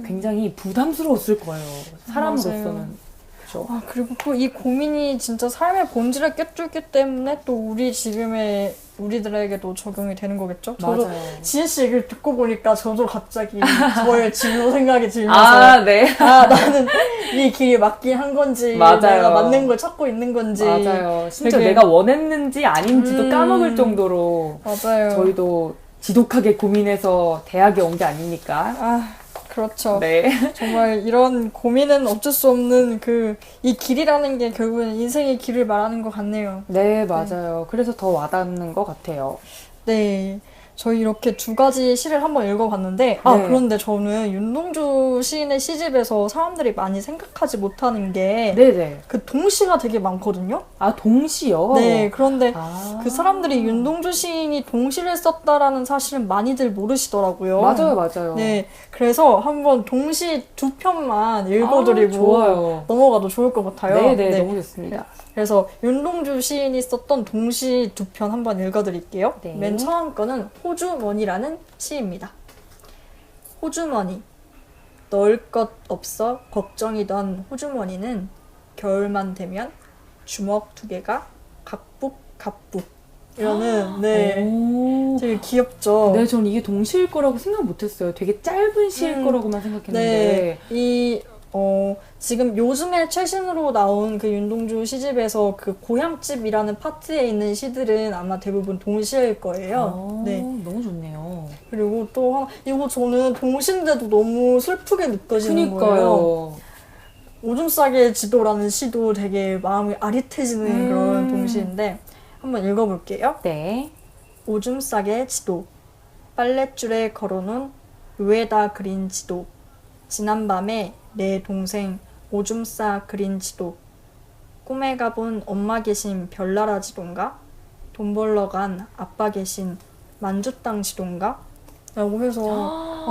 굉장히 부담스러웠을 거예요. 사람으로서는. 그렇죠. 그리고 또 이 고민이 진짜 삶의 본질에 꿰뚫기 때문에 또 우리들에게도 적용이 되는 거겠죠? 저도 맞아요. 지은 씨 얘기를 듣고 보니까 저도 갑자기 저의 진로 생각이 들면서 네. 나는 이 길이 맞긴 한 건지 맞아요. 내가 맞는 걸 찾고 있는 건지 맞아요. 심지어 되게- 내가 원했는지 아닌지도 까먹을 정도로 맞아요. 저희도 지독하게 고민해서 대학에 온 게 아닙니까? 그렇죠. 네. 정말 이런 고민은 어쩔 수 없는 이 길이라는 게 결국은 인생의 길을 말하는 것 같네요. 네, 맞아요. 그래서 더 와닿는 것 같아요. 네. 저희 이렇게 두 가지 시를 한번 읽어봤는데 네. 그런데 저는 윤동주 시인의 시집에서 사람들이 많이 생각하지 못하는 게 네네. 그 동시가 되게 많거든요. 아, 동시요? 네, 그런데 아. 그 사람들이 윤동주 시인이 동시를 썼다라는 사실은 많이들 모르시더라고요. 맞아요, 맞아요. 네, 그래서 한번 동시 두 편만 읽어드리고 좋아요. 넘어가도 좋을 것 같아요. 네네, 너무 좋습니다. 그래서 윤동주 시인이 썼던 동시 두 편 한번 읽어드릴게요. 네. 맨 처음 거는 호주머니라는 시입니다. 호주머니, 넣을 것 없어 걱정이던 호주머니는 겨울만 되면 주먹 두 개가 갑북 이러는 오. 되게 귀엽죠. 네, 저는 이게 동시일 거라고 생각 못했어요. 되게 짧은 시일 거라고만 생각했는데. 네, 지금 요즘에 최신으로 나온 그 윤동주 시집에서 그 고향집이라는 파트에 있는 시들은 아마 대부분 동시일 거예요. 네. 너무 좋네요. 그리고 또 하나, 이거 저는 동시인데도 너무 슬프게 느껴지는 거예요. 그니까요. 오줌 싸게 지도라는 시도 되게 마음이 아릿해지는 그런 동시인데 한번 읽어볼게요. 네. 오줌 싸게 지도, 빨랫줄에 걸어놓은 위에다 그린 지도, 지난밤에 내 동생 오줌 싸 그린 지도, 꿈에 가본 엄마 계신 별나라 지도인가? 돈 벌러 간 아빠 계신 만주땅 지도인가? 라고 해서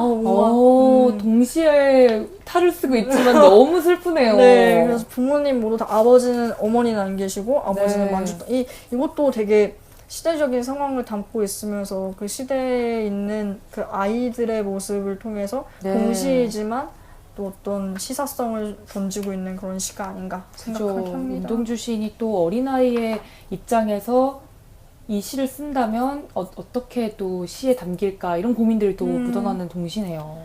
동시에 탈을 쓰고 있지만 너무 슬프네요. 네, 그래서 부모님 모두 다 아버지는 어머니는 안 계시고 아버지는 네. 만주땅 이것도 되게 시대적인 상황을 담고 있으면서 그 시대에 있는 그 아이들의 모습을 통해서 네. 동시이지만 또 어떤 시사성을 던지고 있는 그런 시가 아닌가 생각하게 합니다. 윤동주 시인이 또 어린아이의 입장에서 이 시를 쓴다면 어떻게 또 시에 담길까 이런 고민들이 또 묻어나는 동시네요.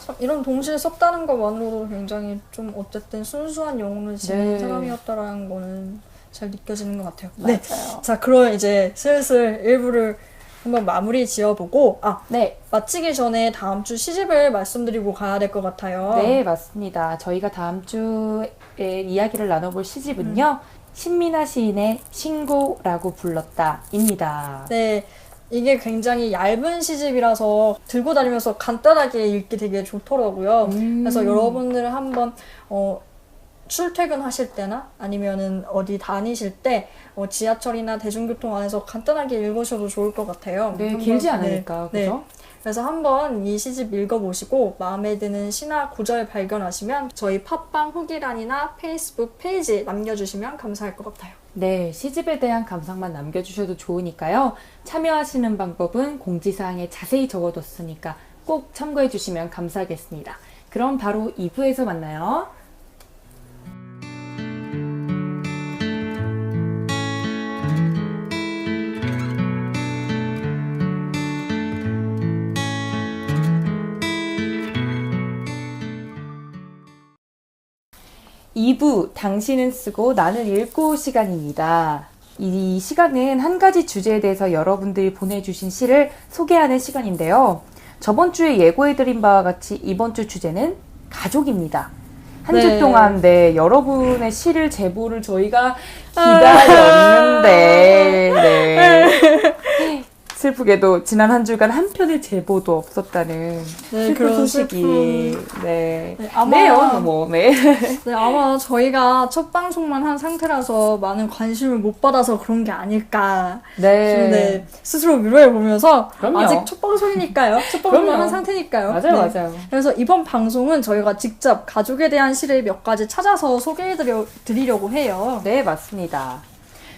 참 이런 동시에 썼다는 것만으로도 굉장히 좀 어쨌든 순수한 영혼을 지닌 네. 사람이었다라는 거는 잘 느껴지는 것 같아요. 맞아요. 자, 그럼 이제 슬슬 1부를 한번 마무리 지어보고 네. 마치기 전에 다음 주 시집을 말씀드리고 가야 될 것 같아요. 네, 맞습니다. 저희가 다음 주에 이야기를 나눠볼 시집은요. 신민아 시인의 신고라고 불렀다입니다. 네, 이게 굉장히 얇은 시집이라서 들고 다니면서 간단하게 읽기 되게 좋더라고요. 그래서 여러분들은 한번 출퇴근하실 때나 아니면은 어디 다니실 때 지하철이나 대중교통 안에서 간단하게 읽으셔도 좋을 것 같아요. 네, 한번, 길지 않으니까, 네. 그죠? 그래서 한번 이 시집 읽어보시고 마음에 드는 시나 구절 발견하시면 저희 팟빵 후기란이나 페이스북 페이지 남겨주시면 감사할 것 같아요. 네, 시집에 대한 감상만 남겨주셔도 좋으니까요. 참여하시는 방법은 공지사항에 자세히 적어뒀으니까 꼭 참고해주시면 감사하겠습니다. 그럼 바로 2부에서 만나요. (2부) 당신은 쓰고 나는 읽고 시간입니다. 이 시간은 한 가지 주제에 대해서 여러분들이 보내주신 시를 소개하는 시간인데요. 저번 주에 예고해드린 바와 같이 이번 주 주제는 가족입니다. 한 주 동안 여러분의 시를 제보를 저희가 기다렸는데 슬프게도 지난 한 주간 한 편의 제보도 없었다는 슬픈 소식이 아마 저희가 첫 방송만 한 상태라서 많은 관심을 못 받아서 그런 게 아닐까 스스로 위로해 보면서 아직 첫 방송이니까요. 첫 방송만 한 상태니까요. 맞아요. 그래서 이번 방송은 저희가 직접 가족에 대한 시를 몇 가지 찾아서 소개해 드리려고 해요. 네, 맞습니다.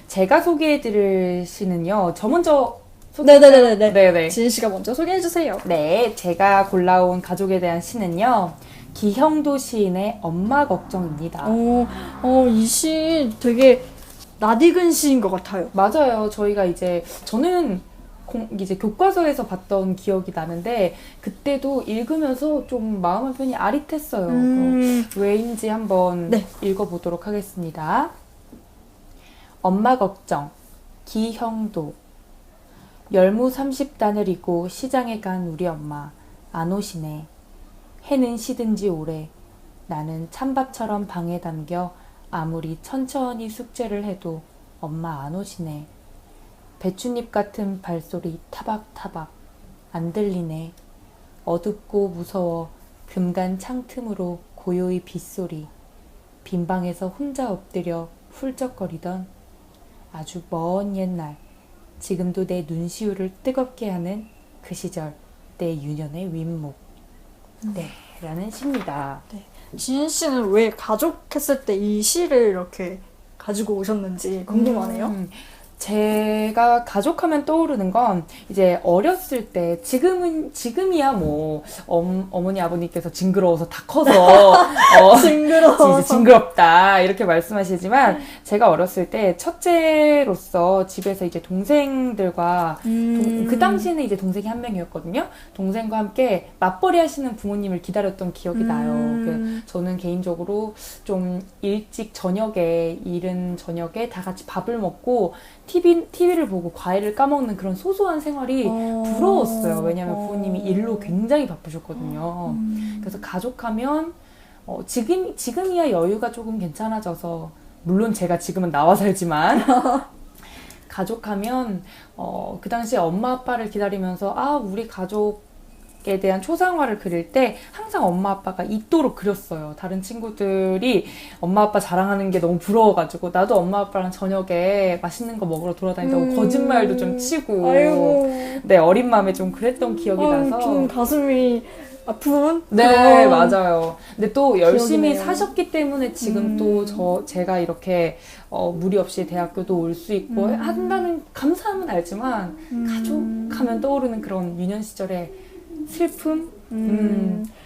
제가 소개해 드릴 시는요. 저 먼저 네네네. 지은 씨가 먼저 소개해 주세요. 네, 제가 골라온 가족에 대한 시는요. 기형도 시인의 엄마 걱정입니다. 이 시 되게 낯익은 시인 것 같아요. 맞아요. 저희가 저는 교과서에서 봤던 기억이 나는데 그때도 읽으면서 좀 마음 한편이 아릿했어요. 왜인지 한번 읽어보도록 하겠습니다. 엄마 걱정, 기형도. 열무 30단을 이고 시장에 간 우리 엄마 안 오시네. 해는 시든 지 오래. 나는 찬밥처럼 방에 담겨 아무리 천천히 숙제를 해도 엄마 안 오시네. 배춧잎 같은 발소리 타박타박. 안 들리네. 어둡고 무서워 금간 창틈으로 고요히 빗소리. 빈방에서 혼자 엎드려 훌쩍거리던 아주 먼 옛날. 지금도 내 눈시울을 뜨겁게 하는 그 시절 내 유년의 윗목. 네, 라는 시입니다. 네. 지은 씨는 왜 가족했을 때 이 시를 이렇게 가지고 오셨는지 궁금하네요. 제가 가족하면 떠오르는 건 이제 어렸을 때 지금이야 뭐 어머니 아버님께서 징그러워서 다 커서 징그러워서 징그럽다 이렇게 말씀하시지만 제가 어렸을 때 첫째로서 집에서 이제 동생들과 그 당시에는 이제 동생이 한 명이었거든요. 동생과 함께 맞벌이 하시는 부모님을 기다렸던 기억이 나요. 저는 개인적으로 좀 일찍 저녁에 이른 저녁에 다 같이 밥을 먹고 TV를 보고 과일을 까먹는 그런 소소한 생활이 부러웠어요. 왜냐하면 부모님이 일로 굉장히 바쁘셨거든요. 그래서 가족하면 지금이야 여유가 조금 괜찮아져서 물론 제가 지금은 나와 살지만 가족하면 그 당시에 엄마 아빠를 기다리면서 우리 가족에 대한 초상화를 그릴 때 항상 엄마 아빠가 있도록 그렸어요. 다른 친구들이 엄마 아빠 자랑하는 게 너무 부러워가지고 나도 엄마 아빠랑 저녁에 맛있는 거 먹으러 돌아다닌다고 거짓말도 좀 치고 아이고. 네, 어린 마음에 좀 그랬던 기억이 나서 좀 가슴이 아픈? 네, 맞아요. 근데 또 열심히 기억이네요. 사셨기 때문에 지금 또 제가 이렇게 무리 없이 대학교도 올 수 있고 한다는 감사함은 알지만 가족하면 떠오르는 그런 유년 시절의 슬픔,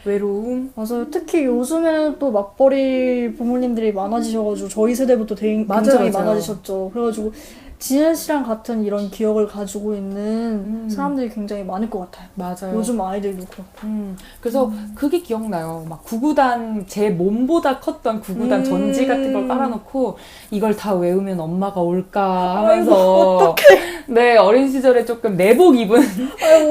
외로움. 맞아요. 특히 요즘에는 또 맞벌이 부모님들이 많아지셔가지고 저희 세대부터 굉장히 맞아요. 많아지셨죠. 그래가지고 지은 씨랑 같은 이런 기억을 가지고 있는 사람들이 굉장히 많을 것 같아요. 맞아요. 요즘 아이들도 그렇고. 그래서 그게 기억나요. 막 구구단, 제 몸보다 컸던 구구단 전지 같은 걸 깔아놓고 이걸 다 외우면 엄마가 올까 하면서 네, 어린 시절에 조금 내복 입은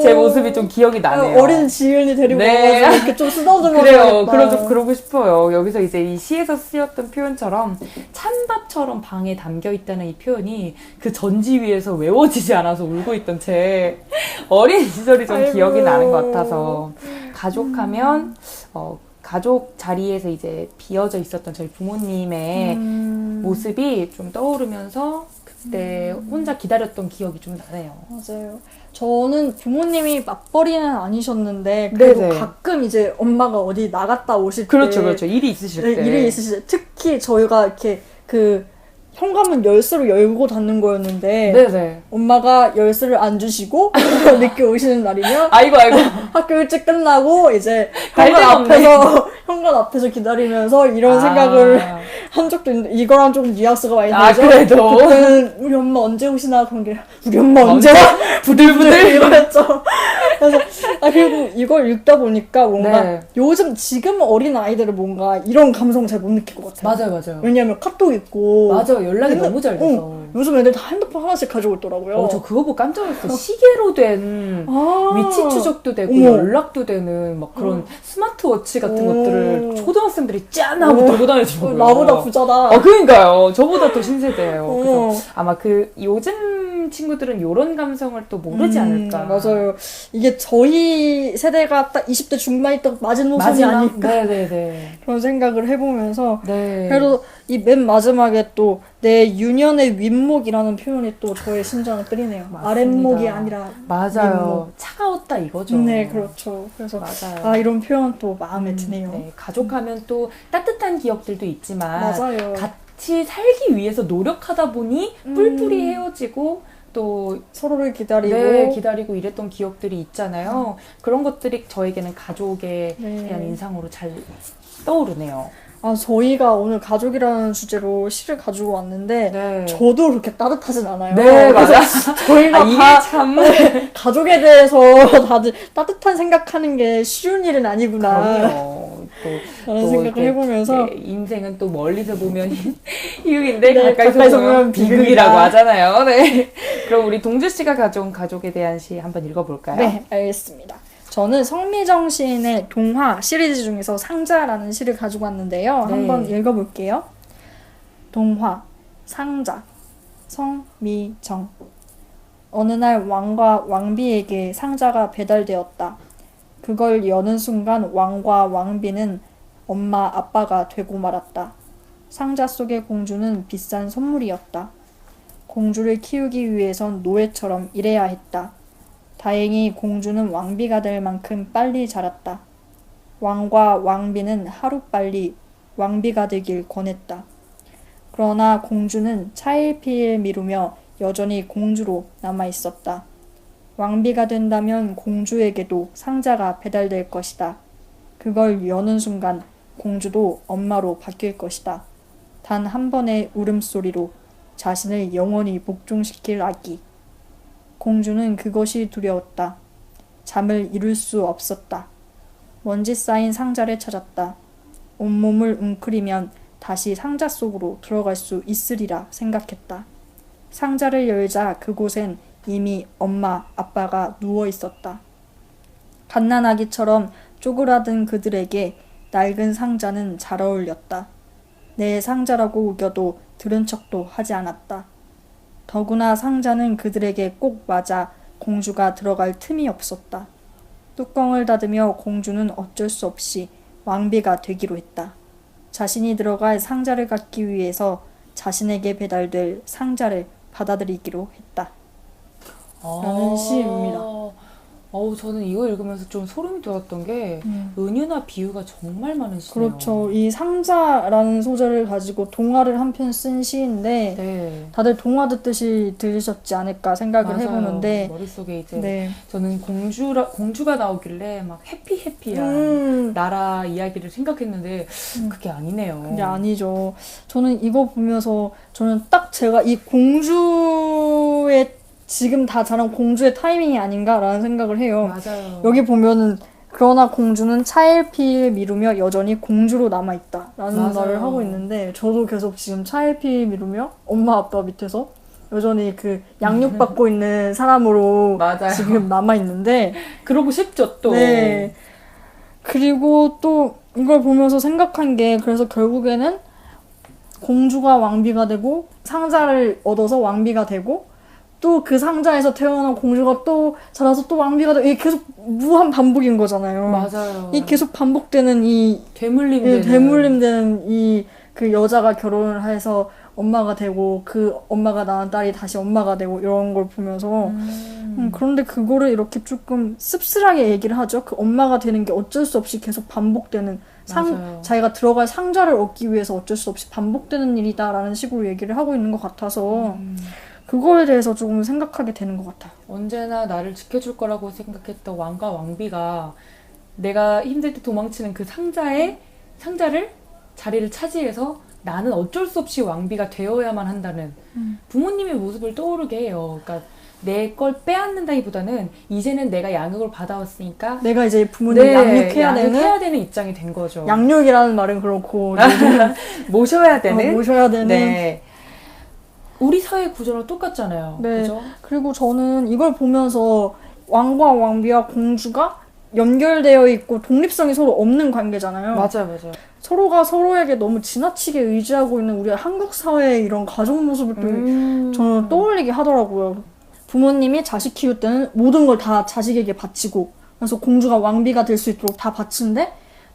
제 모습이 좀 기억이 나네요. 어린 지은이 데리고 네. 와가지고 이렇게 좀 쓰다듬어 그래요. 그러고 싶어요. 여기서 이제 이 시에서 쓰였던 표현처럼 찬밥처럼 방에 담겨 있다는 이 표현이 그 전지 위에서 외워지지 않아서 울고 있던 제 어린 시절이 좀 기억이 나는 것 같아서 가족하면 가족 자리에서 이제 비어져 있었던 저희 부모님의 모습이 좀 떠오르면서 그때 혼자 기다렸던 기억이 좀 나네요. 맞아요. 저는 부모님이 맞벌이는 아니셨는데 그래도 네네. 가끔 이제 엄마가 어디 나갔다 오실 때 그렇죠. 일이 있으실 때. 일이 있으실 때 특히 저희가 이렇게 그 현관문 열쇠로 열고 닫는 거였는데 네네. 엄마가 열쇠를 안 주시고 늦게 오시는 날이면 아이고. 학교 일찍 끝나고 이제 갈데가 현관 앞에서 기다리면서 이런 생각을 한 적도 있는데 이거랑 조금 뉘앙스가 많이 다르죠. 그래도 그때는 우리 엄마 언제 오시나 그런 게 우리 엄마 언제 와? 부들부들 이거였죠. 그래서 그리고 이걸 읽다 보니까 뭔가 네. 지금 어린 아이들은 뭔가 이런 감성 잘 못 느낄 것 같아요. 맞아요. 왜냐하면 카톡 있고 맞아요. 연락이 너무 잘 돼서. 요즘 애들 다 핸드폰 하나씩 가지고 있더라고요. 저 그거 보고 깜짝 놀랐어요. 시계로 된 위치 추적도 되고 연락도 되는 막 그런 스마트워치 같은 것들을 초등학생들이 짠 하고 들고 다니더라고요. 나보다 부자다. 그러니까요. 저보다 더 신세대예요. 그래서 아마 요즘 친구들은 이런 감성을 또 모르지 않을까. 맞아요. 이게 저희 세대가 딱 20대 중반이 딱 마지노선이 아닐까. 네네네. 그런 생각을 해보면서 네. 그래도 이 맨 마지막에 또 내 유년의 윗목이라는 표현이 또 저의 심장을 때리네요. 맞습니다. 아랫목이 아니라 맞아요. 윗목. 차가웠다 이거죠. 네, 그렇죠. 그래서 맞아요. 이런 표현 또 마음에 드네요. 네, 가족하면 또 따뜻한 기억들도 있지만 맞아요. 같이 살기 위해서 노력하다 보니 뿔뿔이 헤어지고 또 서로를 기다리고 기다리고 이랬던 기억들이 있잖아요. 그런 것들이 저에게는 가족에 대한 인상으로 잘 떠오르네요. 저희가 오늘 가족이라는 주제로 시를 가지고 왔는데 저도 그렇게 따뜻하진 않아요. 네, 맞아. 저희가 이게 다 참 가족에 대해서 다들 따뜻한 생각하는 게 쉬운 일은 아니구나. 그럼요. 라는 생각을 해보면서 인생은 또 멀리서 보면 희극인데 가까이서 가까이서 보면 보면 비극이라고 하잖아요. 네. 그럼 우리 동주 씨가 가져온 가족에 대한 시 한번 읽어볼까요? 네, 알겠습니다. 저는 성미정 시인의 동화 시리즈 중에서 상자라는 시를 가지고 왔는데요. 한번 읽어볼게요. 동화, 상자, 성미정. 어느 날 왕과 왕비에게 상자가 배달되었다. 그걸 여는 순간 왕과 왕비는 엄마, 아빠가 되고 말았다. 상자 속의 공주는 비싼 선물이었다. 공주를 키우기 위해선 노예처럼 일해야 했다. 다행히 공주는 왕비가 될 만큼 빨리 자랐다. 왕과 왕비는 하루빨리 왕비가 되길 권했다. 그러나 공주는 차일피일 미루며 여전히 공주로 남아있었다. 왕비가 된다면 공주에게도 상자가 배달될 것이다. 그걸 여는 순간 공주도 엄마로 바뀔 것이다. 단 한 번의 울음소리로 자신을 영원히 복종시킬 아기. 공주는 그것이 두려웠다. 잠을 이룰 수 없었다. 먼지 쌓인 상자를 찾았다. 온몸을 웅크리면 다시 상자 속으로 들어갈 수 있으리라 생각했다. 상자를 열자 그곳엔 이미 엄마, 아빠가 누워 있었다. 갓난아기처럼 쪼그라든 그들에게 낡은 상자는 잘 어울렸다. 내 상자라고 우겨도 들은 척도 하지 않았다. 더구나 상자는 그들에게 꼭 맞아 공주가 들어갈 틈이 없었다. 뚜껑을 닫으며 공주는 어쩔 수 없이 왕비가 되기로 했다. 자신이 들어갈 상자를 갖기 위해서 자신에게 배달될 상자를 받아들이기로 했다. 라는 시입니다. 저는 이거 읽으면서 좀 소름이 돋았던 게 은유나 비유가 정말 많으시네요. 그렇죠. 이 상자라는 소재를 가지고 동화를 한 편 쓴 시인데 네. 다들 동화 듣듯이 들으셨지 않을까 생각을 맞아요. 해보는데 머릿속에 이제 네. 저는 공주가 나오길래 막 해피해피한 나라 이야기를 생각했는데 그게 아니네요. 그게 아니죠. 저는 이거 보면서 저는 딱 제가 이 공주의 지금 다 자란 공주의 타이밍이 아닌가라는 생각을 해요. 맞아요. 여기 보면은 그러나 공주는 차일피일 미루며 여전히 공주로 남아있다 라는 맞아요. 말을 하고 있는데 저도 계속 지금 차일피일 미루며 엄마 아빠 밑에서 여전히 그 양육받고 있는 사람으로 맞아요. 지금 남아있는데 그러고 싶죠 또. 네. 그리고 또 이걸 보면서 생각한 게 그래서 결국에는 공주가 왕비가 되고 상자를 얻어서 왕비가 되고 또 그 상자에서 태어난 공주가 또 자라서 또 왕비가 되고 이게 계속 무한 반복인 거잖아요. 맞아요. 이 계속 반복되는 이 되물림되는 이 그 여자가 결혼을 해서 엄마가 되고 그 엄마가 낳은 딸이 다시 엄마가 되고 이런 걸 보면서 그런데 그거를 이렇게 조금 씁쓸하게 얘기를 하죠. 그 엄마가 되는 게 어쩔 수 없이 계속 반복되는 자기가 들어갈 상자를 얻기 위해서 어쩔 수 없이 반복되는 일이다라는 식으로 얘기를 하고 있는 것 같아서 그거에 대해서 조금 생각하게 되는 것 같아요. 언제나 나를 지켜줄 거라고 생각했던 왕과 왕비가 내가 힘들 때 도망치는 그 상자를 자리를 차지해서 나는 어쩔 수 없이 왕비가 되어야만 한다는 부모님의 모습을 떠오르게 해요. 그러니까 내 걸 빼앗는다기보다는 이제는 내가 양육을 받아왔으니까 내가 이제 부모님 양육해야 되는 입장이 된 거죠. 양육이라는 말은 그렇고 모셔야 되는. 네. 우리 사회 구조랑 똑같잖아요. 네. 그죠? 그리고 저는 이걸 보면서 왕과 왕비와 공주가 연결되어 있고 독립성이 서로 없는 관계잖아요. 맞아요. 서로가 서로에게 너무 지나치게 의지하고 있는 우리 한국 사회의 이런 가족 모습을 또 저는 떠올리게 하더라고요. 부모님이 자식 키울 때는 모든 걸 다 자식에게 바치고 그래서 공주가 왕비가 될 수 있도록 다 바친데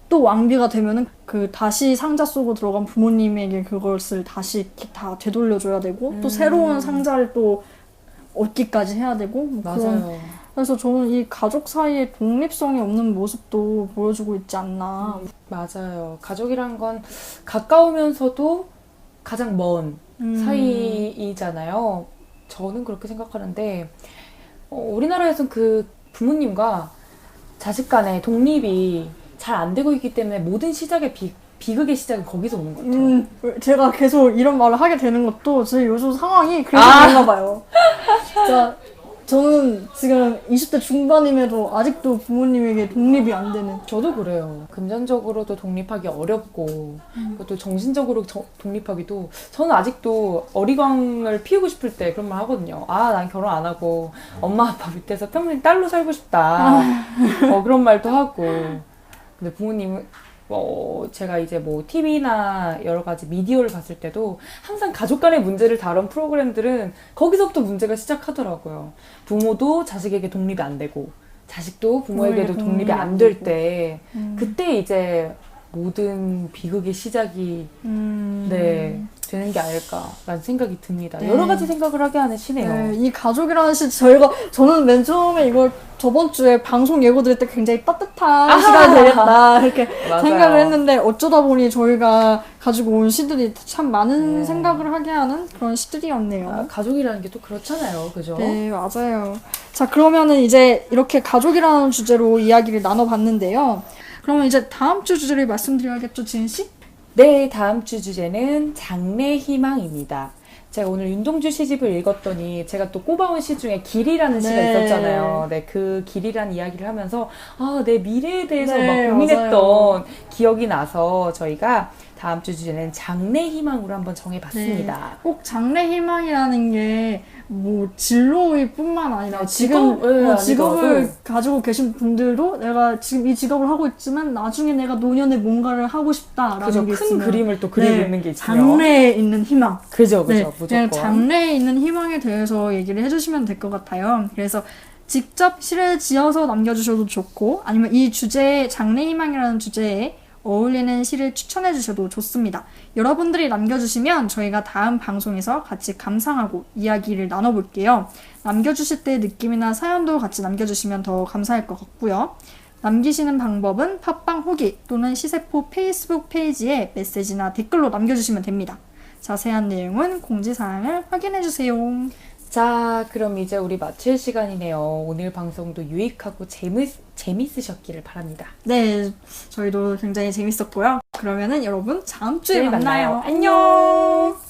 또 왕비가 되면은 그 다시 상자 속으로 들어간 부모님에게 그것을 다시 이렇게 다 되돌려줘야 되고 또 새로운 상자를 또 얻기까지 해야 되고 뭐 맞아요. 그래서 저는 이 가족 사이에 독립성이 없는 모습도 보여주고 있지 않나. 맞아요. 가족이란 건 가까우면서도 가장 먼 사이이잖아요. 저는 그렇게 생각하는데 우리나라에선 그 부모님과 자식 간의 독립이 잘 안 되고 있기 때문에 모든 시작의 비극의 시작은 거기서 오는 것 같아요. 제가 계속 이런 말을 하게 되는 것도 제 요즘 상황이 그래서 그런가 봐요. 진짜 저는 지금 20대 중반임에도 아직도 부모님에게 독립이 안 되는. 저도 그래요. 금전적으로도 독립하기 어렵고 또 정신적으로 독립하기도 저는 아직도 어리광을 피우고 싶을 때 그런 말 하거든요. 난 결혼 안 하고 엄마 아빠 밑에서 평생 딸로 살고 싶다. 그런 말도 하고. 근데 부모님은 제가 이제 뭐 TV나 여러 가지 미디어를 봤을 때도 항상 가족 간의 문제를 다룬 프로그램들은 거기서부터 문제가 시작하더라고요. 부모도 자식에게 독립이 안 되고 자식도 부모에게도 독립이 안 될 때 그때 이제 모든 비극의 시작이 네, 되는 게 아닐까라는 생각이 듭니다. 네. 여러 가지 생각을 하게 하는 시네요. 네, 이 가족이라는 저는 맨 처음에 이걸 저번 주에 방송 예고 들을 때 굉장히 따뜻한 시간이 되겠다 이렇게 맞아요. 생각을 했는데 어쩌다 보니 저희가 가지고 온 시들이 참 많은 생각을 하게 하는 그런 시들이었네요. 가족이라는 게 또 그렇잖아요. 그죠? 네, 맞아요. 자, 그러면은 이제 이렇게 가족이라는 주제로 이야기를 나눠봤는데요. 그러면 이제 다음 주 주제를 말씀드려야겠죠, 지은 씨? 네, 다음 주 주제는 장래 희망입니다. 제가 오늘 윤동주 시집을 읽었더니 제가 또 꼽아온 시 중에 길이라는 시가 네. 있었잖아요. 네, 그 길이라는 이야기를 하면서 내 미래에 대해서 네, 막 고민했던 맞아요. 기억이 나서 저희가 다음 주 주제는 장래 희망으로 한번 정해봤습니다. 네, 꼭 장래 희망이라는 게 뭐 진로일 뿐만 아니라 지금 직업을 가지고 계신 분들도 내가 지금 이 직업을 하고 있지만 나중에 내가 노년에 뭔가를 하고 싶다라는 그죠, 게 큰 있으면 그림을 또 그리고 있는 게 있으면 장래에 있는 희망. 그죠, 네, 무조건. 그냥 장래에 있는 희망에 대해서 얘기를 해주시면 될 것 같아요. 그래서 직접 시를 지어서 남겨주셔도 좋고 아니면 이 주제에 장래 희망이라는 주제에 어울리는 시를 추천해 주셔도 좋습니다. 여러분들이 남겨주시면 저희가 다음 방송에서 같이 감상하고 이야기를 나눠볼게요. 남겨주실 때 느낌이나 사연도 같이 남겨주시면 더 감사할 것 같고요. 남기시는 방법은 팟빵 후기 또는 시세포 페이스북 페이지에 메시지나 댓글로 남겨주시면 됩니다. 자세한 내용은 공지사항을 확인해주세요. 자, 그럼 이제 우리 마칠 시간이네요. 오늘 방송도 유익하고 재밌으셨기를 바랍니다. 네, 저희도 굉장히 재밌었고요. 그러면은 여러분 다음 주에 내일 만나요. 만나요. 안녕!